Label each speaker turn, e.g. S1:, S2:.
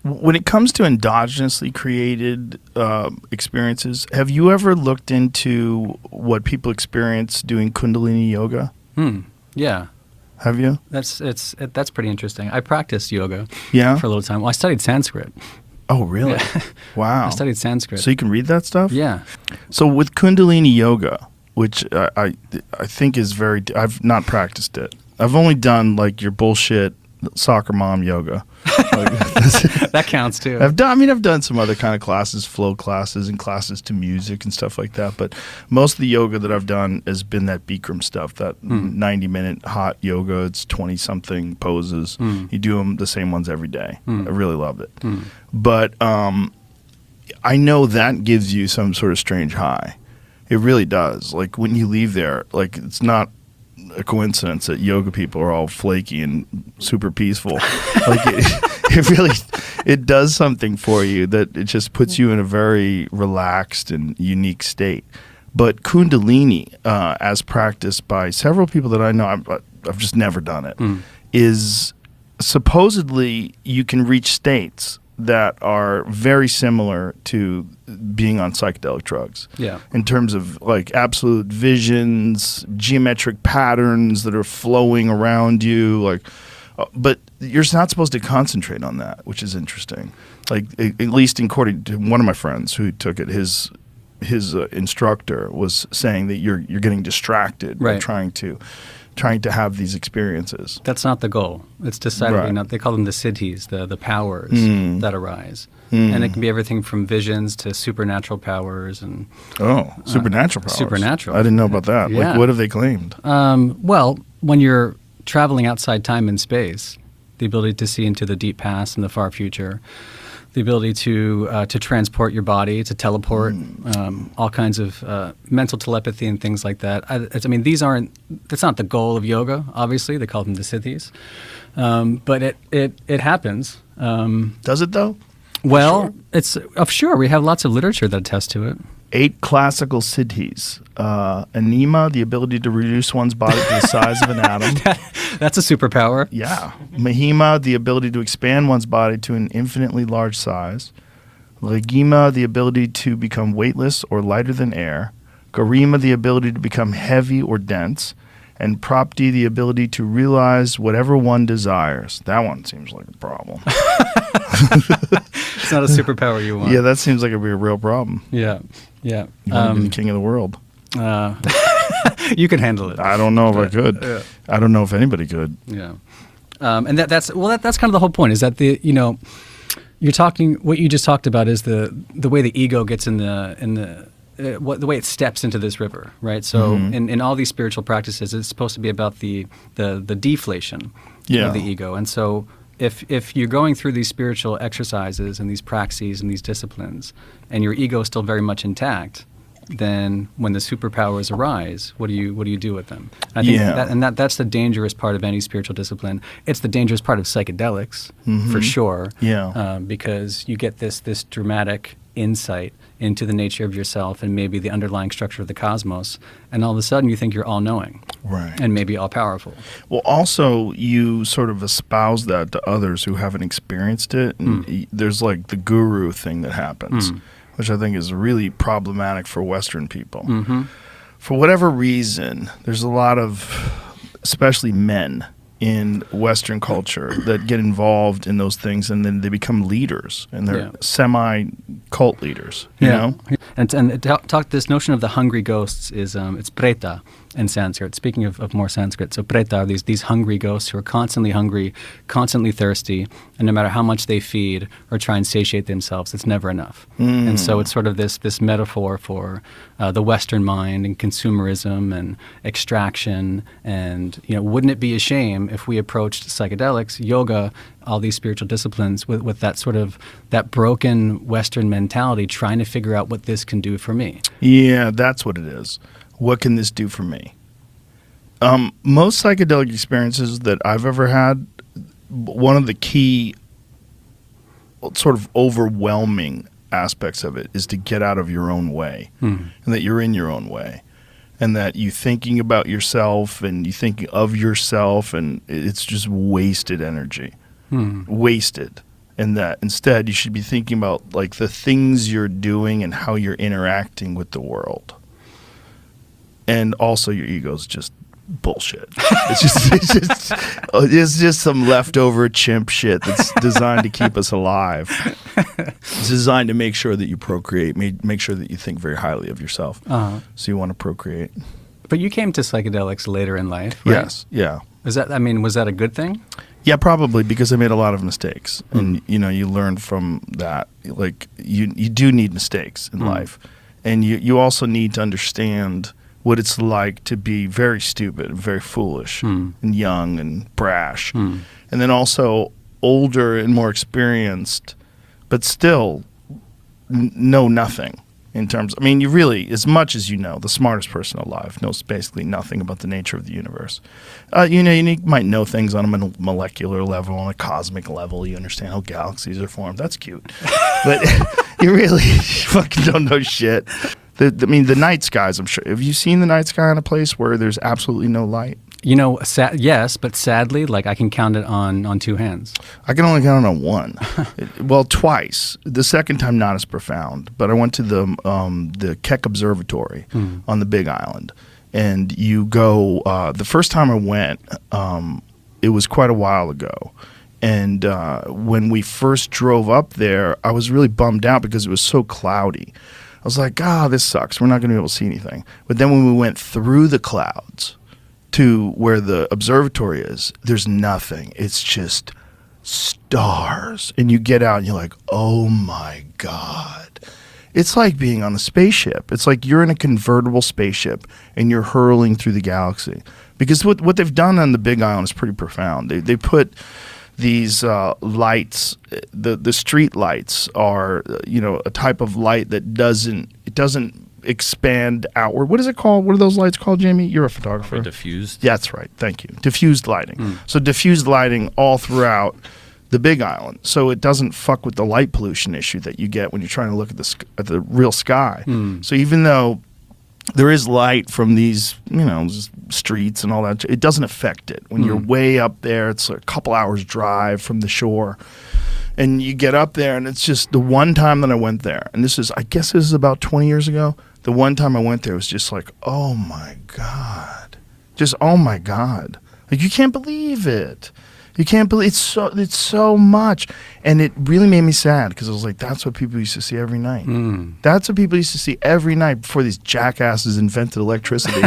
S1: When it comes to endogenously created experiences, have you ever looked into what people experience doing Kundalini yoga?
S2: Yeah.
S1: Have you?
S2: That's pretty interesting. I practiced yoga
S1: Yeah?
S2: for a little time. Well, I studied Sanskrit.
S1: Oh, really?
S2: Yeah.
S1: Wow.
S2: I studied Sanskrit.
S1: So you can read that stuff?
S2: Yeah.
S1: So with Kundalini yoga, which I think is very, I've not practiced it. I've only done like your bullshit soccer mom yoga.
S2: That counts too.
S1: I've done some other kind of classes, flow classes and classes to music and stuff like that. But most of the yoga that I've done has been that Bikram stuff, that 90-minute hot yoga. It's 20-something poses. You do them the same ones every day. I really love it. But I know that gives you some sort of strange high. It really does. Like when you leave there, like it's not a coincidence that yoga people are all flaky and super peaceful. Like it really, it does something for you that it just puts you in a very relaxed and unique state. But Kundalini, as practiced by several people that I know, I've just never done it, is supposedly you can reach states that are very similar to being on psychedelic drugs.
S2: Yeah.
S1: In terms of like absolute visions, geometric patterns that are flowing around you, like, but you're not supposed to concentrate on that, which is interesting. Like at least according to one of my friends who took it, his instructor was saying that you're getting distracted by trying to have these experiences.
S2: That's not the goal. It's decidedly not. They call them the siddhis, the powers that arise. And it can be everything from visions to supernatural powers and
S1: supernatural powers.
S2: Supernatural.
S1: I didn't know about that.
S2: Yeah.
S1: Like, what have they claimed?
S2: Well, when you're traveling outside time and space, the ability to see into the deep past and the far future, the ability to transport your body, to teleport, all kinds of mental telepathy and things like that. I mean, that's not the goal of yoga, obviously. They call them the siddhis. But it happens.
S1: Does it, though?
S2: Well, sure. We have lots of literature that attests to it.
S1: 8 classical siddhis. Anima, the ability to reduce one's body to the size of an atom.
S2: That's a superpower.
S1: Yeah. Mahima, the ability to expand one's body to an infinitely large size. Lagima, the ability to become weightless or lighter than air. Garima, the ability to become heavy or dense. And Prapti, the ability to realize whatever one desires. That one seems like a problem.
S2: It's not a superpower you want.
S1: Yeah, that seems like it'd be a real problem.
S2: Yeah.
S1: You want to be the king of the world.
S2: You can handle it.
S1: I don't know if I could.
S2: Yeah.
S1: I don't know if anybody could.
S2: Yeah. And that's kind of the whole point, is that you're talking, what you just talked about is the way the ego gets in the way it steps into this river, right? So in all these spiritual practices, it's supposed to be about the deflation of the ego. And so if you're going through these spiritual exercises and these praxis and these disciplines, and your ego is still very much intact, then when the superpowers arise, what do you do with them? I think that's the dangerous part of any spiritual discipline. It's the dangerous part of psychedelics, for sure.
S1: Yeah.
S2: Because you get this dramatic insight into the nature of yourself and maybe the underlying structure of the cosmos, and all of a sudden you think you're all-knowing,
S1: right,
S2: and maybe all-powerful.
S1: Well, also you sort of espouse that to others who haven't experienced it, and there's like the guru thing that happens, which I think is really problematic for Western people. For whatever reason, there's a lot of, especially men in Western culture, that get involved in those things, and then they become leaders, and they're semi-cult leaders. You know?
S2: And this notion of the hungry ghosts is it's preta in Sanskrit. Speaking of more Sanskrit, so preta are these hungry ghosts who are constantly hungry, constantly thirsty, and no matter how much they feed or try and satiate themselves, it's never enough. And so it's sort of this metaphor for the Western mind and consumerism and extraction. And wouldn't it be a shame if we approached psychedelics, yoga, all these spiritual disciplines with that sort of that broken Western mentality, trying to figure out what this can do for me?
S1: Yeah, that's what it is. What can this do for me? Most psychedelic experiences that I've ever had, one of the key sort of overwhelming aspects of it is to get out of your own way, and that you're in your own way, and that you thinking about yourself and you thinking of yourself, and it's just wasted energy. Wasted. and that instead you should be thinking about like the things you're doing and how you're interacting with the world. And also your ego's just bullshit. It's just some leftover chimp shit that's designed to keep us alive. It's designed to make sure that you procreate, make sure that you think very highly of yourself. So you want to procreate.
S2: But you came to psychedelics later in life, right?
S1: Yes, yeah.
S2: Was that a good thing?
S1: Yeah, probably, because I made a lot of mistakes, and you learn from that. Like you do need mistakes in life, and you also need to understand what it's like to be very stupid, very foolish, and young and brash, and then also older and more experienced, but still know nothing. In terms, I mean, you really, as much as you know, the smartest person alive knows basically nothing about the nature of the universe. You might know things on a molecular level, on a cosmic level. You understand how galaxies are formed. That's cute. But you really fucking don't know shit. The night skies, I'm sure. Have you seen the night sky in a place where there's absolutely no light?
S2: Yes, but sadly, like I can count it on two hands.
S1: I can only count it on one. Well, twice. The second time not as profound, but I went to the Keck Observatory on the Big Island, and you go. The first time I went, it was quite a while ago, and when we first drove up there, I was really bummed out because it was so cloudy. I was like, this sucks. We're not going to be able to see anything. But then when we went through the clouds to where the observatory is, there's nothing. It's just stars. And you get out and you're like, oh my God. It's like being on a spaceship. It's like you're in a convertible spaceship and you're hurling through the galaxy. Because what they've done on the Big Island is pretty profound. They put these lights, the street lights are, a type of light that doesn't expand outward. What is it called? What are those lights called, Jamie? You're a photographer.
S3: Diffused.
S1: Yeah, that's right. Thank you. Diffused lighting. So diffused lighting all throughout the Big Island, so it doesn't fuck with the light pollution issue that you get when you're trying to look at the real sky. So even though there is light from these, streets and all that, it doesn't affect it. When you're way up there, it's a couple hours drive from the shore. And you get up there, and it's just the one time that I went there, and I guess this is about 20 years ago. The one time I went there was just like, oh my God. Just, oh my God. Like, you can't believe it. You can't believe it's so much. And it really made me sad because I was like, that's what people used to see every night. That's what people used to see every night before these jackasses invented electricity.